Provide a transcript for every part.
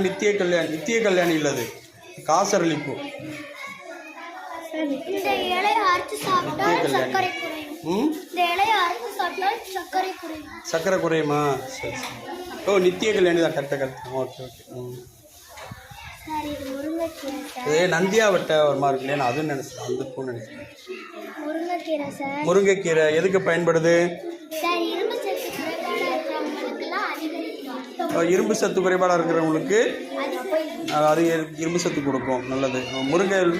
நித்திய கல்யாணி. நித்திய கல்யாணி இல்லது காசரளிப்பு. சக்கரை குறையுமா? சரி சரி. ஓ நித்திய கல்யாணி தான். கரெக்டாக. Okay okay. இதே நந்தியாவட்டை ஒரு மாதிரி இருக்கு இல்லையா, நான் அதுவும் நினைச்சேன். அந்த பூ நினைச்சேன். முருங்கைக்கீரை எதுக்கு பயன்படுது? இரும்பு சத்து குறைபாடாக இருக்கிறவங்களுக்கு அது இரும்பு சத்து கொடுக்கும். நல்லது.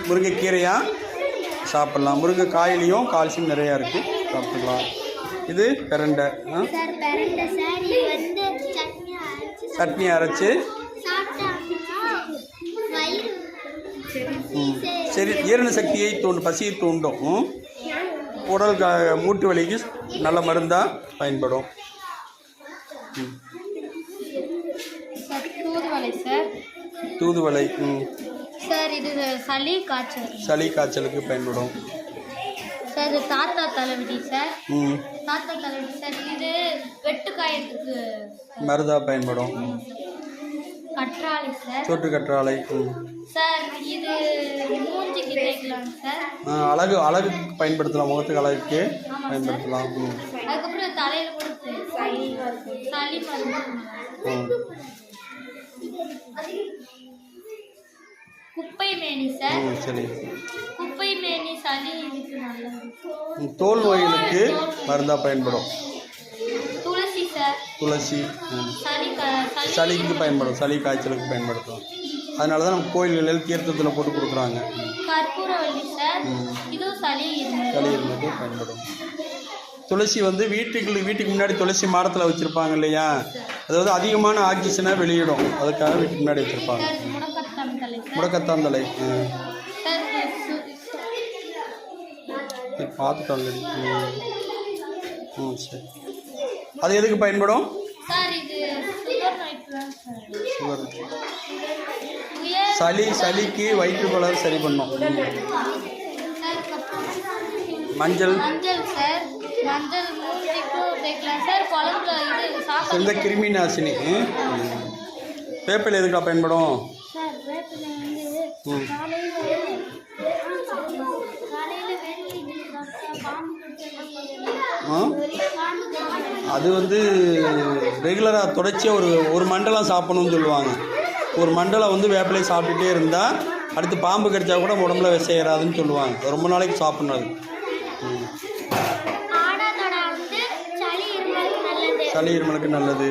முருங்கைக்கீரையாக சாப்பிட்லாம். முருங்கை காயிலையும் கால்சியம் நிறையா இருக்குது, சாப்பிட்டுக்கலாம். இது பிரண்டை. சட்னி அரைச்சி சரி ஜீரண சக்தியை பசியை தூண்டும். உடல் மூட்டு வலிக்கு நல்ல மருந்தாக பயன்படும். தூதுவளை சார் இது சளி காய்ச்சலுக்கு பயன்படும். சார் இது தாத்தா தலைவலி சார். தாத்தா தலைவலி சார். இது வெட்டு காயத்துக்கு மருந்தா பயன்படும். கற்றாழை சார். சொட்டு கற்றாழை சார். இது மூஞ்சிக்கு தேய்க்கலாம் சார். அழகு பயன்படுத்தலாம். முகத்துக்கு அழகுக்கு பயன்படுத்தலாம். அதுக்கப்புறம் தலையில கூட சளி மருந்து. குப்பை மேனி சார். சரி. குப்பை மேனி சளி இதுக்கு நல்லது. தோல் நோய்களுக்கு மருந்தா பயன்படும். துளசி சார். துளசி சளிக்கு பயன்படும். சளி காய்ச்சலுக்கு பயன்படுத்தலாம். அதனால தான் நம்ம கோயில்களில் தீர்த்தத்தில் போட்டு கொடுக்குறாங்க. கற்பூரவள்ளி சார். இதுவும் சளி இருந்தது பயன்படும். துளசி வீட்டுக்கு முன்னாடி துளசி மரத்தில் வச்சுருப்பாங்க இல்லையா, அதாவது அதிகமான ஆக்சிஜனை வெளியிடும். அதுக்காக வீட்டுக்கு முன்னாடி வச்சுருப்பாங்க. முடக்கத்தான் தலை பார்த்துட்டோம். சரி. அது எதுக்கு பயன்படும்? சளிக்கு வயிற்று கோளாறு சரி பண்ணும். மஞ்சள் இந்த கிருமி நாசினி. வேப்பிலை எதுக்காக பயன்படும்? அது ரெகுலராக தொடர்ச்சியாக ஒரு மண்டலம் சாப்பிடணும்னு சொல்லுவாங்க. ஒரு மண்டலம் வேப்பிலை சாப்பிட்டுட்டே இருந்தால் அடுத்து பாம்பு கடிச்சா கூட உடம்புல விஷம் ஏறாதுன்னு சொல்லுவாங்க. ரொம்ப நாளைக்கு சாப்பிட்ணும். அது சளி இருமலுக்கு நல்லது.